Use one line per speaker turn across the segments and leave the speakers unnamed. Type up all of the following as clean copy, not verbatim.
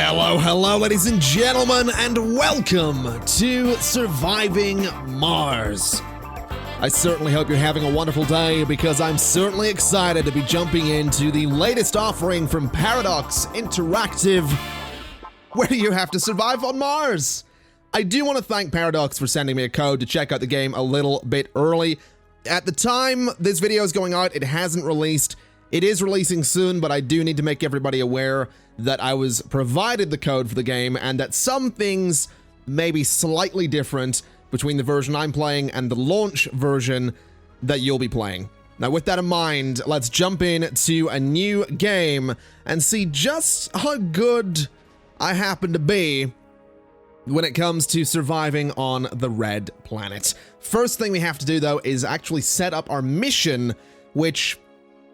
Hello, ladies and gentlemen, and welcome to Surviving Mars. I certainly hope you're having a wonderful day, because I'm certainly excited to be jumping into the latest offering from Paradox Interactive, where you have to survive on Mars. I do want to thank Paradox for sending me a code to check out the game a little bit early. At the time this video is going out, it hasn't released. It is releasing soon, but I do need to make everybody aware that I was provided the code for the game and that some things may be slightly different between the version I'm playing and the launch version that you'll be playing. Now, with that in mind, let's jump in to a new game and see just how good I happen to be when it comes to surviving on the Red Planet. First thing we have to do, though, is actually set up our mission, which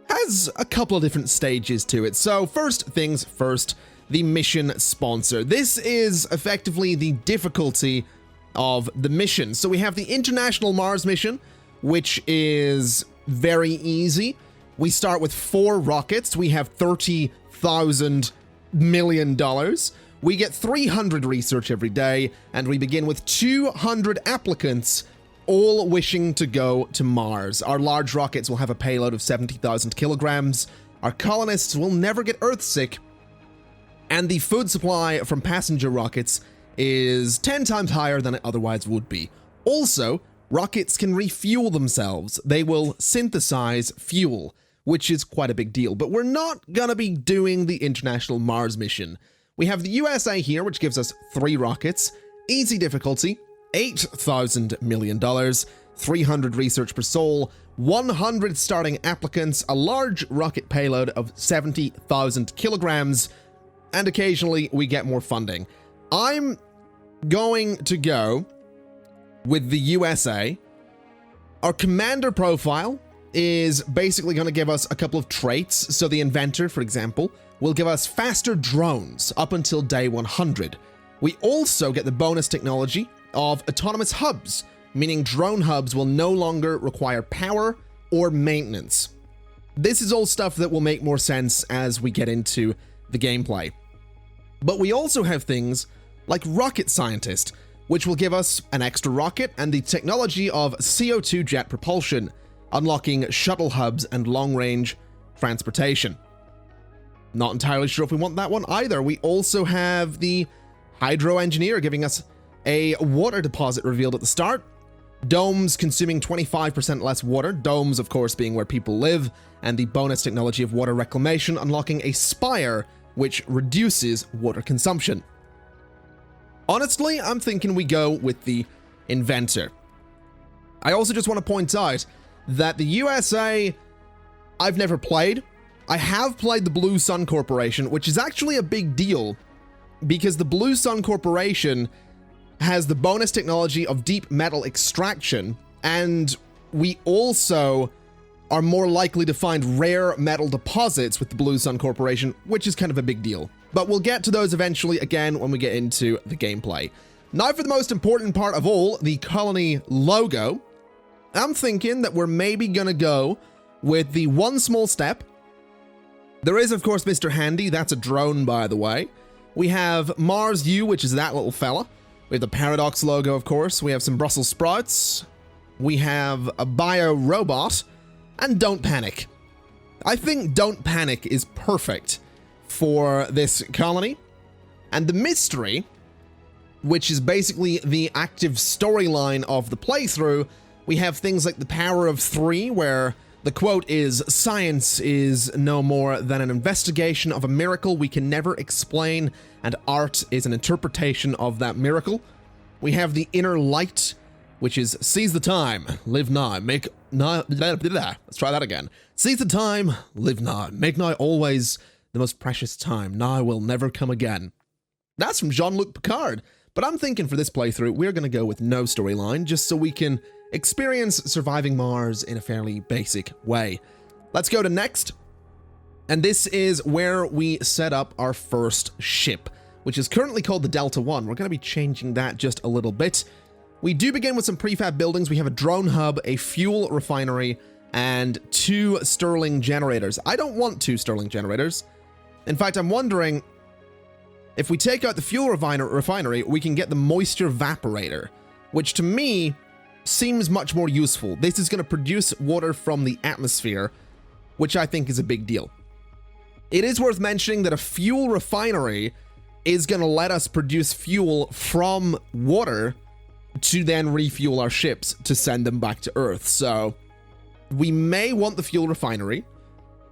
has a couple of different stages to it. So first things first, the mission sponsor. This is effectively the difficulty of the mission. So we have the International Mars mission, which is very easy. We start with 4 rockets. We have $30,000 million. We get 300 research every day, and we begin with 200 applicants, all wishing to go to Mars. Our large rockets will have a payload of 70,000 kilograms. Our colonists will never get Earthsick. And the food supply from passenger rockets is 10 times higher than it otherwise would be. Also, rockets can refuel themselves. They will synthesize fuel, which is quite a big deal. But we're not gonna be doing the International Mars mission. We have the USA here, which gives us 3 rockets, easy difficulty, $8,000 million, 300 research per soul, 100 starting applicants, a large rocket payload of 70,000 kilograms, and occasionally we get more funding. I'm going to go with the USA. Our commander profile is basically going to give us a couple of traits. So the inventor, for example, will give us faster drones up until day 100. We also get the bonus technology of autonomous hubs, meaning drone hubs will no longer require power or maintenance. This is all stuff that will make more sense as we get into the gameplay. But we also have things like rocket scientist, which will give us an extra rocket and the technology of CO2 jet propulsion, unlocking shuttle hubs and long-range transportation. Not entirely sure if we want that one either. We also have the hydro engineer giving us a water deposit revealed at the start. Domes consuming 25% less water. Domes, of course, being where people live. And the bonus technology of water reclamation, unlocking a spire, which reduces water consumption. Honestly, I'm thinking we go with the inventor. I also just want to point out that the USA, I've never played. I have played the Blue Sun Corporation, which is actually a big deal because the Blue Sun Corporation has the bonus technology of deep metal extraction, and we also are more likely to find rare metal deposits with the Blue Sun Corporation, which is kind of a big deal. But we'll get to those eventually again when we get into the gameplay. Now for the most important part of all, the colony logo. I'm thinking that we're maybe gonna go with the one small step. There is, of course, Mr. Handy. That's a drone, by the way. We have Mars U, which is that little fella. We have the Paradox logo, of course. We have some Brussels sprouts. We have a bio robot. And Don't Panic. I think Don't Panic is perfect for this colony. And the mystery, which is basically the active storyline of the playthrough, we have things like the Power of 3, where the quote is, "Science is no more than an investigation of a miracle we can never explain, and art is an interpretation of that miracle." We have the Inner Light, which is, "Seize the time, live now, make now..." Let's try that again. "Seize the time, live now, make now always the most precious time. Now will never come again." That's from Jean-Luc Picard. But I'm thinking for this playthrough, we're going to go with no storyline, just so we can experience surviving Mars in a fairly basic way. Let's go to next. And this is where we set up our first ship, which is currently called the Delta One. We're going to be changing that just a little bit. We do begin with some prefab buildings. We have a drone hub, a fuel refinery, and 2 Stirling generators. I don't want 2 Stirling generators. In fact, I'm wondering, if we take out the fuel refinery, we can get the moisture evaporator, which to me seems much more useful. This is going to produce water from the atmosphere, which I think is a big deal. It is worth mentioning that a fuel refinery is going to let us produce fuel from water to then refuel our ships to send them back to Earth. So we may want the fuel refinery,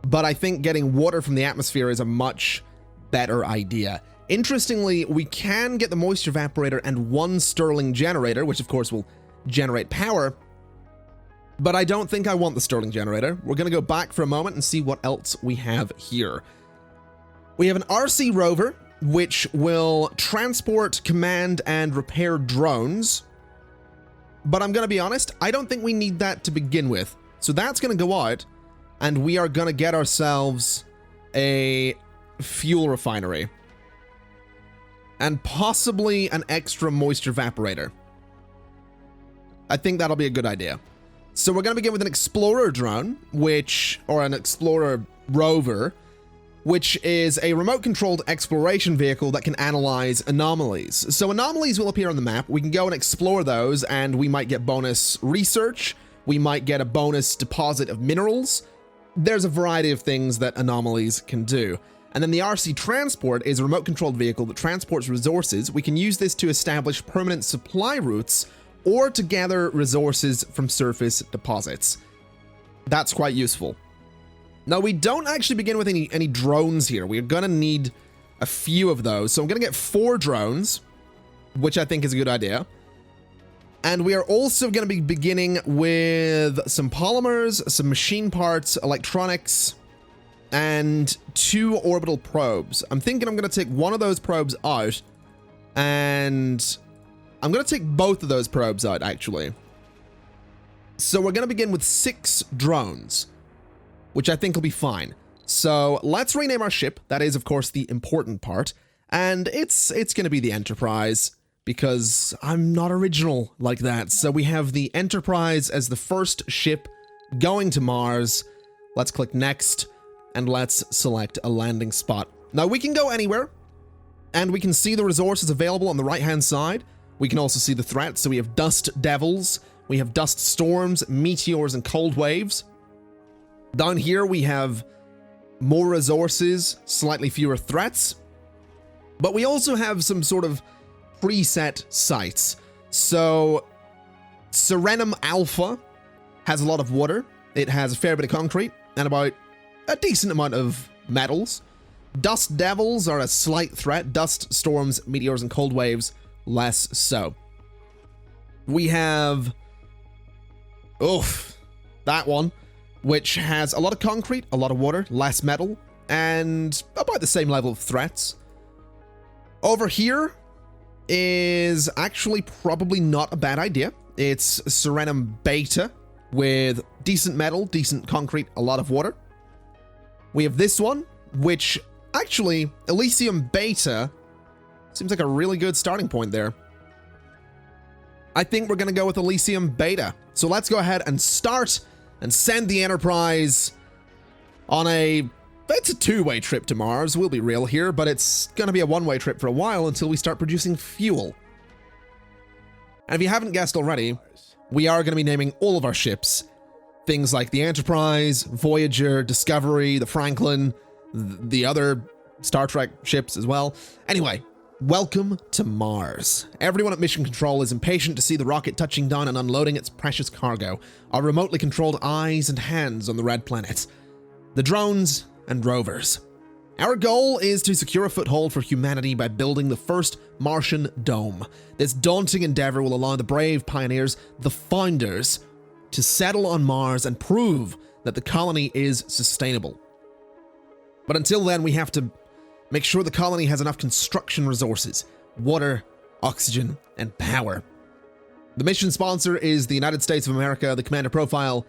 but I think getting water from the atmosphere is a much better idea. Interestingly, we can get the moisture evaporator and one Stirling generator, which of course will generate power, but I don't think I want the Stirling generator. We're going to go back for a moment and see what else we have here. We have an RC rover, which will transport, command, and repair drones. But I'm going to be honest, I don't think we need that to begin with. So that's going to go out, and we are going to get ourselves a fuel refinery. And possibly an extra moisture evaporator. I think that'll be a good idea. So we're going to begin with an explorer drone, or an explorer rover, which is a remote-controlled exploration vehicle that can analyze anomalies. So anomalies will appear on the map. We can go and explore those, and we might get bonus research. We might get a bonus deposit of minerals. There's a variety of things that anomalies can do. And then the RC Transport is a remote-controlled vehicle that transports resources. We can use this to establish permanent supply routes or to gather resources from surface deposits. That's quite useful. Now, we don't actually begin with any drones here. We're going to need a few of those. So I'm going to get 4 drones, which I think is a good idea. And we are also going to be beginning with some polymers, some machine parts, electronics, and 2 orbital probes. I'm thinking I'm going to take one of those probes out, and I'm going to take both of those probes out, actually. So we're going to begin with 6 drones, which I think will be fine. So let's rename our ship. That is, of course, the important part. And it's going to be the Enterprise, because I'm not original like that. So we have the Enterprise as the first ship going to Mars. Let's click Next, and let's select a landing spot. Now, we can go anywhere, and we can see the resources available on the right-hand side. We can also see the threats. So we have dust devils, we have dust storms, meteors, and cold waves. Down here, we have more resources, slightly fewer threats. But we also have some sort of preset sites. So Serenum Alpha has a lot of water. It has a fair bit of concrete and about a decent amount of metals. Dust devils are a slight threat. Dust storms, meteors, and cold waves, less so. We have that one, which has a lot of concrete, a lot of water, less metal, and about the same level of threats. Over here is actually probably not a bad idea. It's Serenum Beta with decent metal, decent concrete, a lot of water. We have this one, which actually, Elysium Beta seems like a really good starting point there. I think we're going to go with Elysium Beta. So let's go ahead and start and send the Enterprise on it's a 2-way trip to Mars. We'll be real here, but it's going to be a 1-way trip for a while until we start producing fuel. And if you haven't guessed already, we are going to be naming all of our ships things like the Enterprise, Voyager, Discovery, the Franklin, the other Star Trek ships as well. Anyway, welcome to Mars. Everyone at Mission Control is impatient to see the rocket touching down and unloading its precious cargo, our remotely controlled eyes and hands on the red planet, the drones and rovers. Our goal is to secure a foothold for humanity by building the first Martian dome. This daunting endeavor will allow the brave pioneers, the founders, to settle on Mars and prove that the colony is sustainable. But until then, we have to make sure the colony has enough construction resources, water, oxygen, and power. The mission sponsor is the United States of America. The commander profile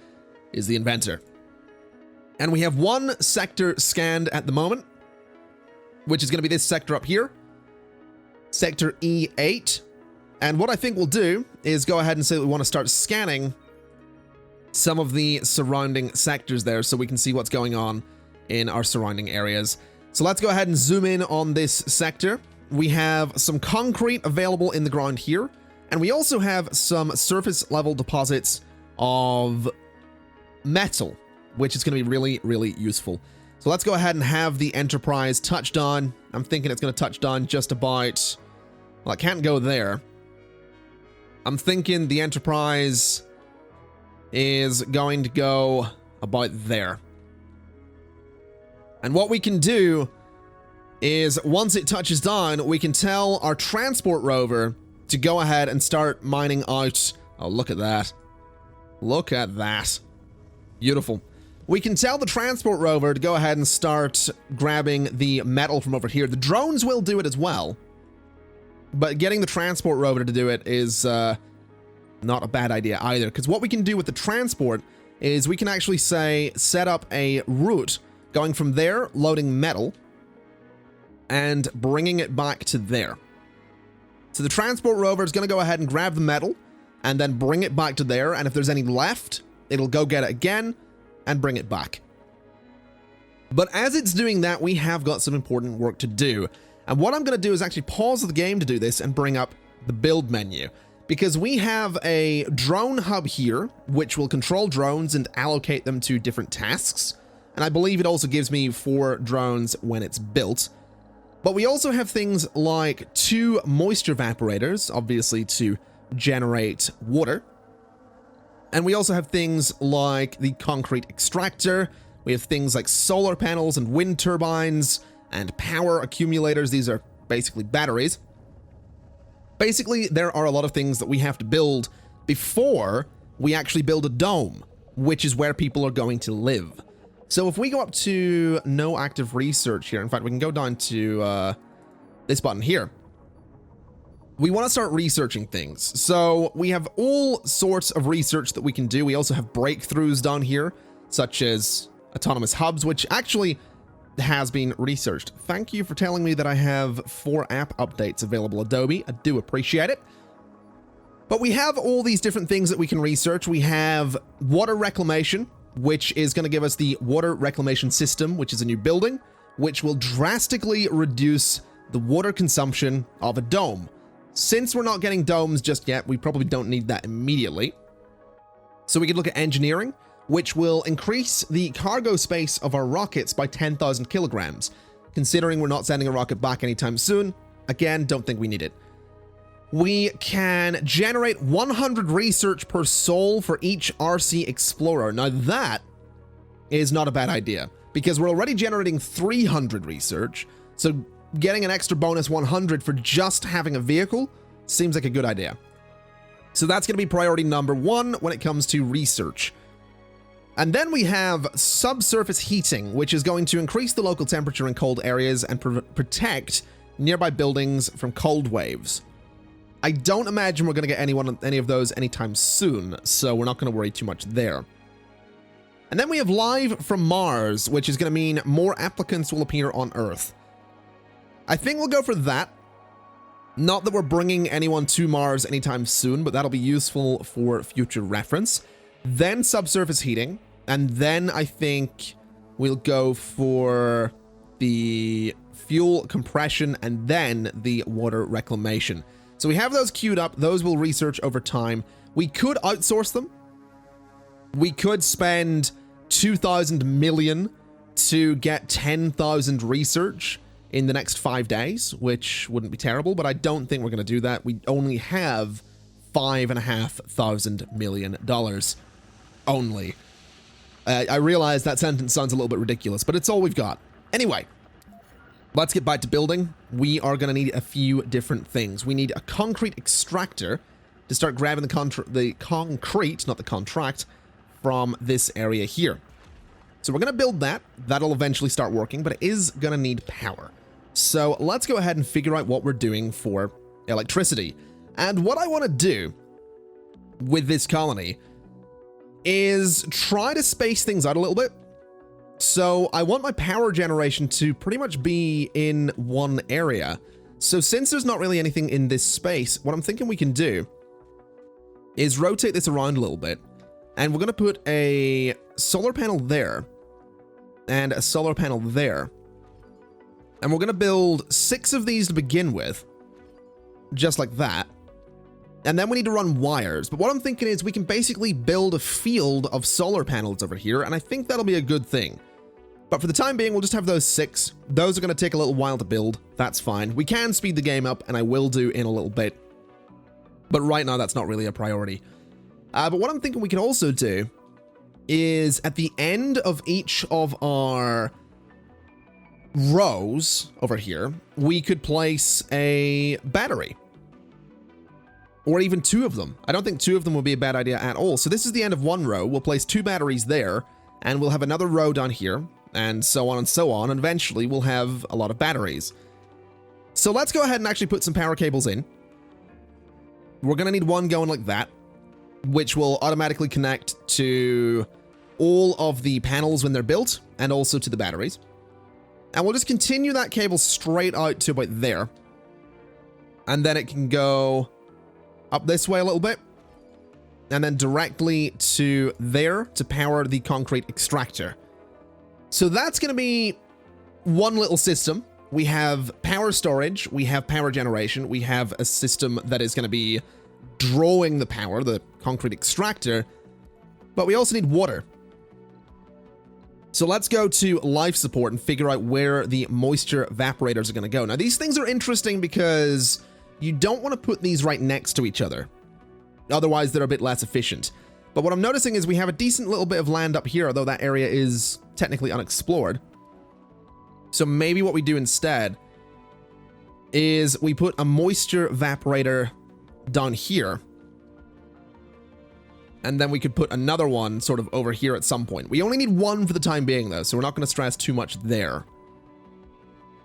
is the inventor. And we have one sector scanned at the moment, which is going to be this sector up here, Sector E8. And what I think we'll do is go ahead and say that we want to start scanning some of the surrounding sectors there so we can see what's going on in our surrounding areas. So let's go ahead and zoom in on this sector, we have some concrete available in the ground here, and we also have some surface level deposits of metal, which is going to be really, really useful. So let's go ahead and have the Enterprise touch down. I'm thinking it's going to touch down just about... Well, it can't go there. I'm thinking the Enterprise is going to go about there. And what we can do is, once it touches down, we can tell our transport rover to go ahead and start mining out... Oh, look at that. Look at that. Beautiful. We can tell the transport rover to go ahead and start grabbing the metal from over here. The drones will do it as well, but getting the transport rover to do it is not a bad idea either, because what we can do with the transport is we can actually say set up a route going from there, loading metal, and bringing it back to there. So the transport rover is going to go ahead and grab the metal and then bring it back to there, and if there's any left, it'll go get it again and bring it back. But as it's doing that, we have got some important work to do. And what I'm going to do is actually pause the game to do this and bring up the build menu, because we have a drone hub here, which will control drones and allocate them to different tasks. And I believe it also gives me 4 drones when it's built. But we also have things like 2 moisture evaporators, obviously to generate water. And we also have things like the concrete extractor. We have things like solar panels and wind turbines and power accumulators. These are basically batteries. Basically, there are a lot of things that we have to build before we actually build a dome, which is where people are going to live. So if we go up to no active research here, in fact, we can go down to this button here. We want to start researching things. So we have all sorts of research that we can do. We also have breakthroughs down here, such as autonomous hubs, which actually has been researched. Thank you for telling me that I have 4 app updates available, Adobe. I do appreciate it. But we have all these different things that we can research. We have water reclamation, which is going to give us the water reclamation system, which is a new building, which will drastically reduce the water consumption of a dome. Since we're not getting domes just yet, we probably don't need that immediately. So we could look at engineering, which will increase the cargo space of our rockets by 10,000 kilograms. Considering we're not sending a rocket back anytime soon, again, don't think we need it. We can generate 100 research per soul for each RC Explorer. Now that is not a bad idea, because we're already generating 300 research, so getting an extra bonus 100 for just having a vehicle seems like a good idea. So that's going to be priority number 1 when it comes to research. And then we have subsurface heating, which is going to increase the local temperature in cold areas and protect nearby buildings from cold waves. I don't imagine we're going to get any of those anytime soon, so we're not going to worry too much there. And then we have live from Mars, which is going to mean more applicants will appear on Earth. I think we'll go for that. Not that we're bringing anyone to Mars anytime soon, but that'll be useful for future reference. Then subsurface heating, and then I think we'll go for the fuel compression and then the water reclamation. So we have those queued up. Those we'll research over time. We could outsource them. We could spend 2,000 million to get 10,000 research in the next 5 days, which wouldn't be terrible, but I don't think we're going to do that. We only have $5,500 million only. I realize that sentence sounds a little bit ridiculous, but it's all we've got. Anyway, let's get back to building. We are going to need a few different things. We need a concrete extractor to start grabbing the concrete, not the contract, from this area here. So we're going to build that. That'll eventually start working, but it is going to need power. So let's go ahead and figure out what we're doing for electricity. And what I want to do with this colony is try to space things out a little bit. So I want my power generation to pretty much be in one area. So since there's not really anything in this space, what I'm thinking we can do is rotate this around a little bit. And we're going to put a solar panel there and a solar panel there. And we're going to build 6 of these to begin with, just like that. And then we need to run wires. But what I'm thinking is we can basically build a field of solar panels over here, and I think that'll be a good thing. But for the time being, we'll just have those 6. Those are going to take a little while to build. That's fine. We can speed the game up, and I will do in a little bit. But right now, that's not really a priority. But what I'm thinking we can also do is at the end of each of our rows over here, we could place a battery. Or even 2 of them. I don't think 2 of them would be a bad idea at all. So this is the end of one row. We'll place 2 batteries there, and we'll have another row down here, and so on and so on. And eventually, we'll have a lot of batteries. So let's go ahead and actually put some power cables in. We're going to need one going like that, which will automatically connect to all of the panels when they're built, and also to the batteries. And we'll just continue that cable straight out to about there. And then it can go up this way a little bit, and then directly to there to power the concrete extractor. So that's going to be one little system. We have power storage, we have power generation, we have a system that is going to be drawing the power, the concrete extractor, but we also need water. So let's go to life support and figure out where the moisture evaporators are going to go. Now, these things are interesting because you don't want to put these right next to each other. Otherwise, they're a bit less efficient. But what I'm noticing is we have a decent little bit of land up here, although that area is technically unexplored. So maybe what we do instead is we put a moisture evaporator down here. And then we could put another one sort of over here at some point. We only need one for the time being, though, so we're not going to stress too much there.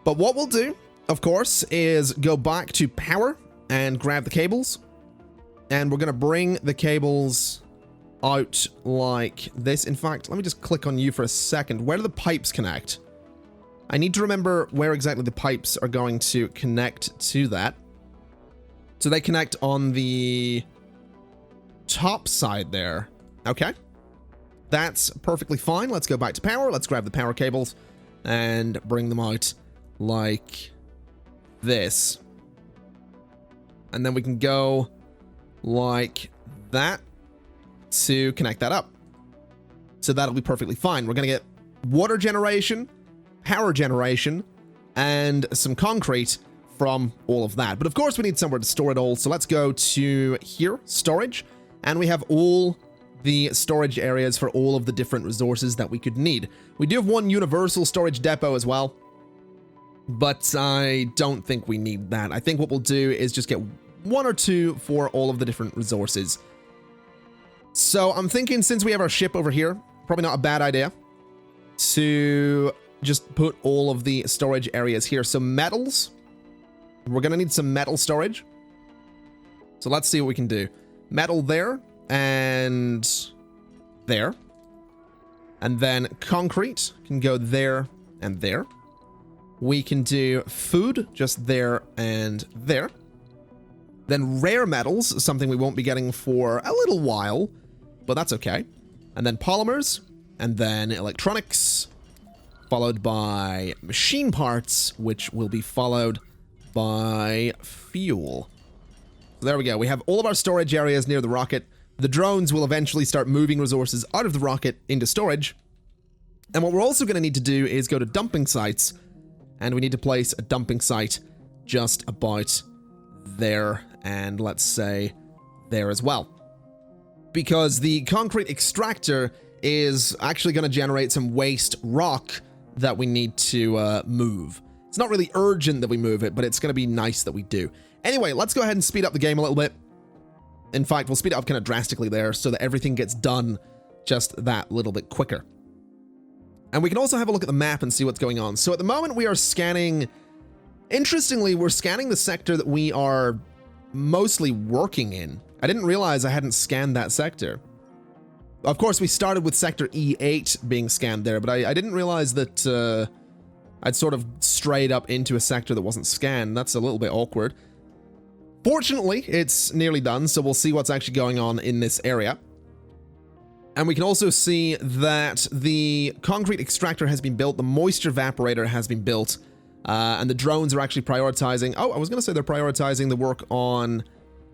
But what we'll do, of course, is go back to power and grab the cables. And we're going to bring the cables out like this. In fact, let me just click on you for a second. Where do the pipes connect? I need to remember where exactly the pipes are going to connect to that. So they connect on the top side there. Okay. That's perfectly fine. Let's go back to power. Let's grab the power cables and bring them out like this. And then we can go like that to connect that up. So that'll be perfectly fine. We're going to get water generation, power generation, and some concrete from all of that. But of course, we need somewhere to store it all. So let's go to here, storage, and we have all the storage areas for all of the different resources that we could need. We do have one universal storage depot as well, but I don't think we need that. I think what we'll do is just get 1 or 2 for all of the different resources. So I'm thinking, since we have our ship over here, probably not a bad idea to just put all of the storage areas here. So metals, we're going to need some metal storage. So let's see what we can do. Metal there and there. And then concrete can go there and there. We can do food just there and there. Then rare metals, something we won't be getting for a little while, but that's okay. And then polymers, and then electronics, followed by machine parts, which will be followed by fuel. So there we go. We have all of our storage areas near the rocket. The drones will eventually start moving resources out of the rocket into storage. And what we're also going to need to do is go to dumping sites, and we need to place a dumping site just about there, and let's say there as well. Because the concrete extractor is actually going to generate some waste rock that we need to move. It's not really urgent that we move it, but it's going to be nice that we do. Anyway, let's go ahead and speed up the game a little bit. In fact, we'll speed it up kind of drastically there so that everything gets done just that little bit quicker. And we can also have a look at the map and see what's going on. So at the moment, we are scanning... Interestingly, we're scanning the sector that we are mostly working in. I didn't realize I hadn't scanned that sector. Of course, we started with sector E8 being scanned there, but I didn't realize that I'd sort of strayed up into a sector that wasn't scanned. That's a little bit awkward. Fortunately, it's nearly done, so we'll see what's actually going on in this area. And we can also see that the concrete extractor has been built, the moisture evaporator has been built, And the drones are actually prioritizing... Oh, I was going to say they're prioritizing the work on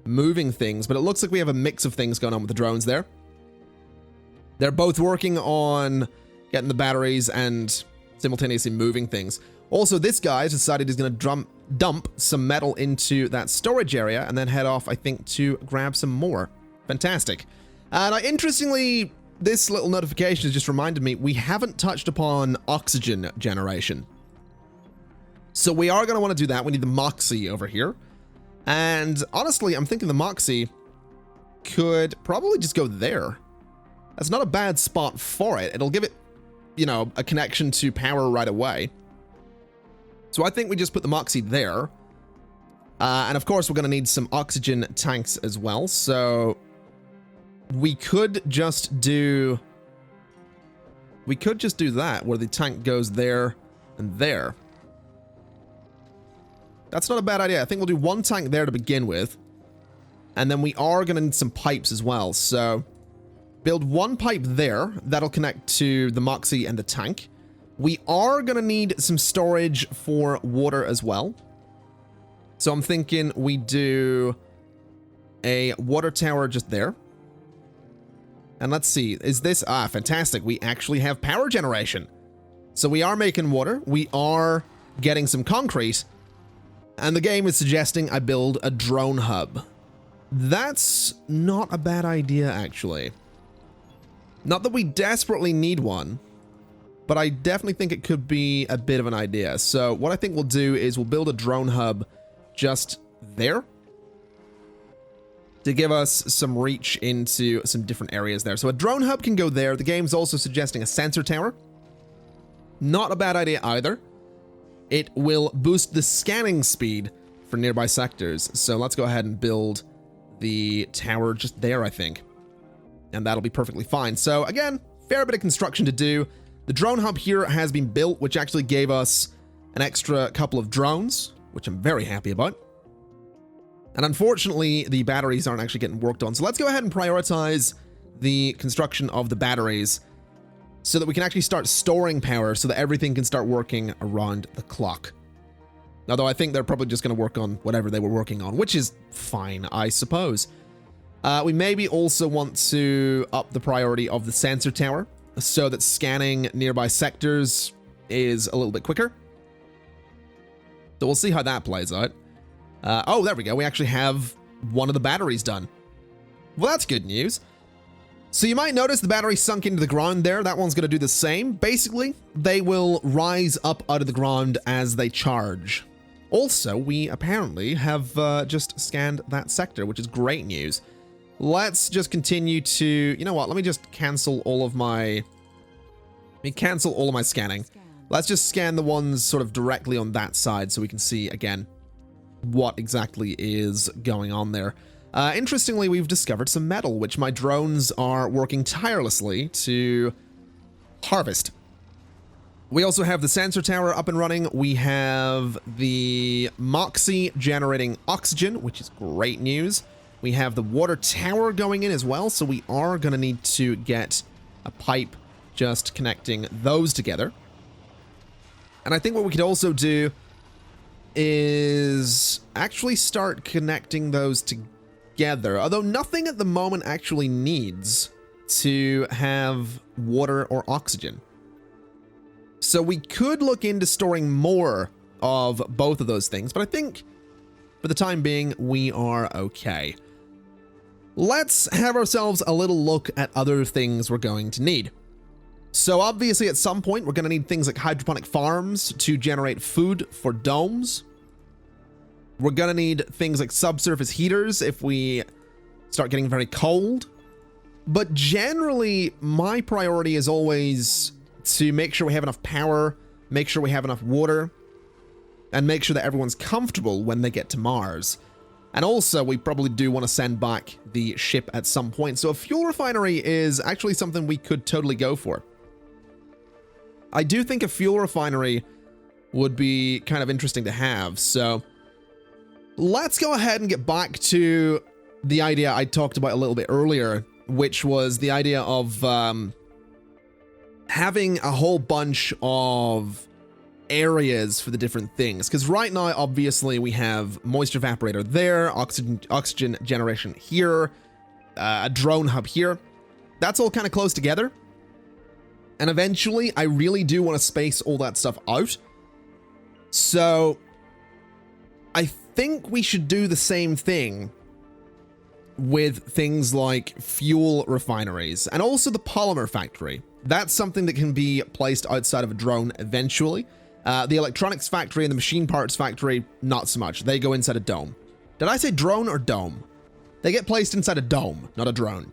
moving things, but it looks like we have a mix of things going on with the drones there. They're both working on getting the batteries and simultaneously moving things. Also, this guy has decided he's going to dump some metal into that storage area and then head off, I think, to grab some more. Fantastic. And interestingly, this little notification has just reminded me we haven't touched upon oxygen generation. So we are going to want to do that. We need the Moxie over here. And honestly, I'm thinking the Moxie could probably just go there. That's not a bad spot for it. It'll give it, you know, a connection to power right away. So I think we just put the Moxie there. And of course, we're going to need some oxygen tanks as well. So we could just do... We could just do that, where the tank goes there and there. That's not a bad idea. I think we'll do one tank there to begin with. And then we are going to need some pipes as well. So build one pipe there. That'll connect to the Moxie and the tank. We are going to need some storage for water as well. So I'm thinking we do a water tower just there. And let's see. Is this... Ah, fantastic. We actually have power generation. So we are making water. We are getting some concrete. And the game is suggesting I build a drone hub. That's not a bad idea, actually. Not that we desperately need one, but I definitely think it could be a bit of an idea. So what I think we'll do is we'll build a drone hub just there to give us some reach into some different areas there. So a drone hub can go there. The game's also suggesting a sensor tower. Not a bad idea either. It will boost the scanning speed for nearby sectors. So let's go ahead and build the tower just there, I think. And that'll be perfectly fine. So again, fair bit of construction to do. The drone hub here has been built, which actually gave us an extra couple of drones, which I'm very happy about. And unfortunately, the batteries aren't actually getting worked on. So let's go ahead and prioritize the construction of the batteries so that we can actually start storing power so that everything can start working around the clock. Although I think they're probably just going to work on whatever they were working on, which is fine, I suppose. We maybe also want to up the priority of the sensor tower so that scanning nearby sectors is a little bit quicker. So we'll see how that plays out. Oh, there we go. We actually have one of the batteries done. Well, that's good news. So you might notice the battery sunk into the ground there. That one's going to do the same. Basically, they will rise up out of the ground as they charge. Also, we apparently have just scanned that sector, which is great news. Let's just continue to... You know what? Let me just cancel all of my... scanning. Let's just scan the ones sort of directly on that side so we can see, again, what exactly is going on there. Interestingly, we've discovered some metal, which my drones are working tirelessly to harvest. We also have the sensor tower up and running. We have the Moxie generating oxygen, which is great news. We have the water tower going in as well, so we are going to need to get a pipe just connecting those together. And I think what we could also do is actually start connecting those together, although nothing at the moment actually needs to have water or oxygen. So we could look into storing more of both of those things, but I think for the time being, we are okay. Let's have ourselves a little look at other things we're going to need. So obviously at some point, we're going to need things like hydroponic farms to generate food for domes. We're going to need things like subsurface heaters if we start getting very cold. But generally, my priority is always to make sure we have enough power, make sure we have enough water, and make sure that everyone's comfortable when they get to Mars. And also, we probably do want to send back the ship at some point. So a fuel refinery is actually something we could totally go for. I do think a fuel refinery would be kind of interesting to have. So let's go ahead and get back to the idea I talked about a little bit earlier, which was the idea of having a whole bunch of areas for the different things. Because right now, obviously, we have moisture evaporator there, oxygen generation here, a drone hub here. That's all kind of close together. And eventually, I really do want to space all that stuff out. So I think we should do the same thing with things like fuel refineries and also the polymer factory. That's something that can be placed outside of a drone eventually. The electronics factory and the machine parts factory, not so much. They go inside a dome. Did I say drone or dome? They get placed inside a dome, not a drone.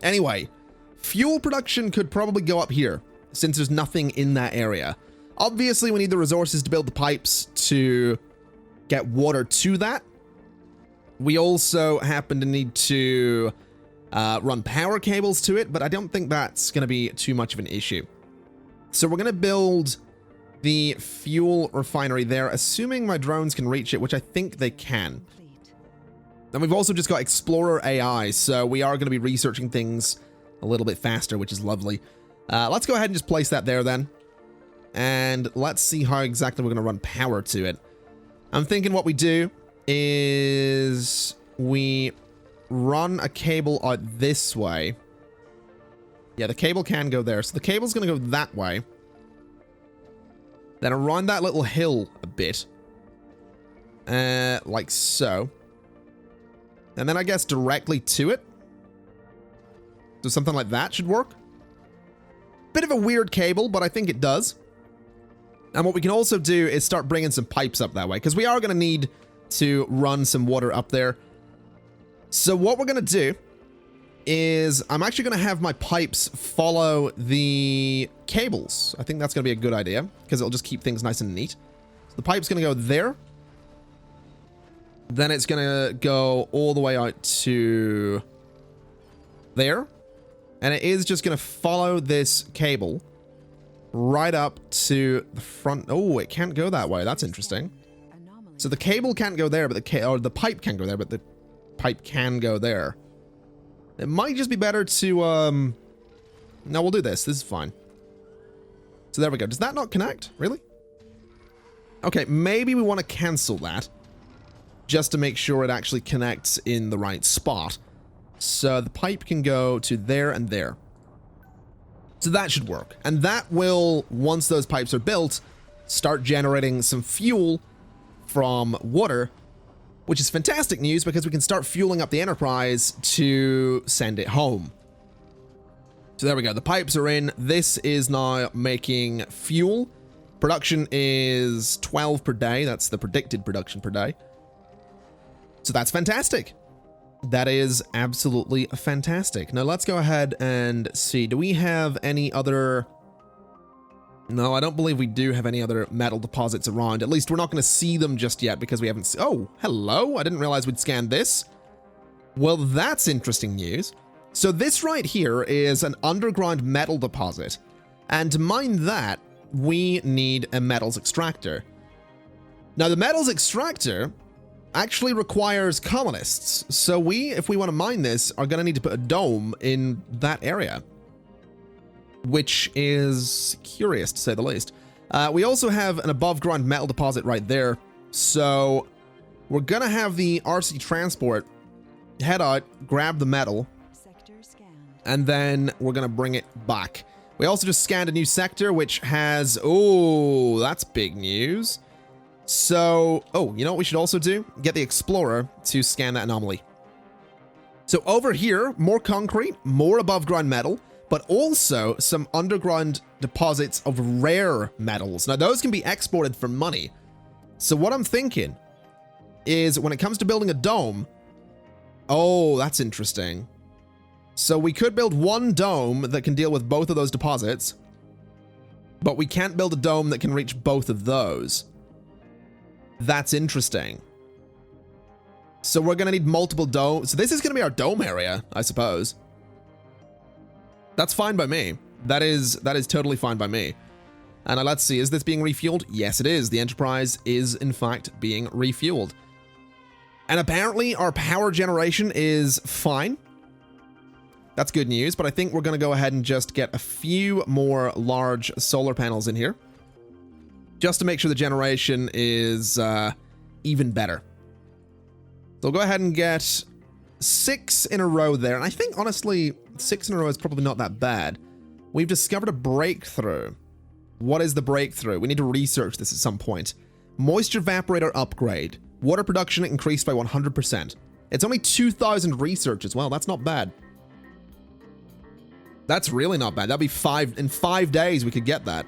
Anyway, fuel production could probably go up here since there's nothing in that area. Obviously, we need the resources to build the pipes to get water to that. We also happen to need to run power cables to it, but I don't think that's going to be too much of an issue. So we're going to build the fuel refinery there, assuming my drones can reach it, which I think they can. And we've also just got Explorer AI, so we are going to be researching things a little bit faster, which is lovely. Let's go ahead and just place that there then. And let's see how exactly we're going to run power to it. I'm thinking what we do is we run a cable out this way. Yeah, the cable can go there. So the cable's going to go that way. Then around that little hill a bit. Like so. And then I guess directly to it. So something like that should work. Bit of a weird cable, but I think it does. And what we can also do is start bringing some pipes up that way, because we are going to need to run some water up there. So what we're going to do is I'm actually going to have my pipes follow the cables. I think that's going to be a good idea, because it'll just keep things nice and neat. So the pipe's going to go there. Then it's going to go all the way out to there. And it is just going to follow this cable right up to the front. Oh, it can't go that way. That's interesting. So the cable can't go there, but the pipe can't go there, but the pipe can go there. It might just be better to, no, we'll do this. This is fine. So there we go. Does that not connect? Really? Okay, maybe we want to cancel that just to make sure it actually connects in the right spot. So the pipe can go to there and there. So that should work. And that will, once those pipes are built, start generating some fuel from water, which is fantastic news because we can start fueling up the Enterprise to send it home. So there we go. The pipes are in. This is now making fuel. Production is 12 per day. That's the predicted production per day. So that's fantastic. That is absolutely fantastic. Now let's go ahead and see. Do we have any other... No, I don't believe we do have any other metal deposits around. At least we're not going to see them just yet because we haven't... Oh, hello. I didn't realize we'd scanned this. Well, that's interesting news. So this right here is an underground metal deposit. And to mine that, we need a metals extractor. Now, the metals extractor actually requires colonists. So we, if we want to mine this, are going to need to put a dome in that area, which is curious to say the least. We also have an above ground metal deposit right there. So we're going to have the RC transport head out, grab the metal, and then we're going to bring it back. We also just scanned a new sector, which has, oh, that's big news. So, oh, you know what we should also do? Get the Explorer to scan that anomaly. So over here, more concrete, more above ground metal, but also some underground deposits of rare metals. Now, those can be exported for money. So what I'm thinking is when it comes to building a dome, oh, that's interesting. So we could build one dome that can deal with both of those deposits, but we can't build a dome that can reach both of those. That's interesting. So we're going to need multiple domes. So this is going to be our dome area, I suppose. That's fine by me. That is totally fine by me. And let's see, is this being refueled? Yes, it is. The Enterprise is, in fact, being refueled. And apparently our power generation is fine. That's good news, but I think we're going to go ahead and just get a few more large solar panels in here. just to make sure the generation is even better. So we'll go ahead and get 6 in a row there. And I think, honestly, 6 in a row is probably not that bad. We've discovered a breakthrough. What is the breakthrough? We need to research this at some point. Moisture evaporator upgrade. Water production increased by 100%. It's only 2,000 research as well. That's not bad. That's really not bad. That'd be in 5 days we could get that.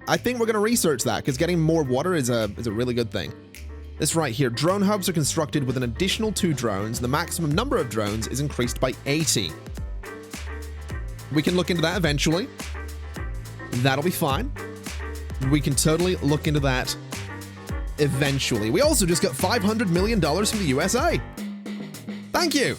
I think we're going to research that because getting more water is a really good thing. This right here, drone hubs are constructed with an additional 2 drones. The maximum number of drones is increased by 80. We can look into that eventually. That'll be fine. We can totally look into that eventually. We also just got $500 million from the USA. Thank you.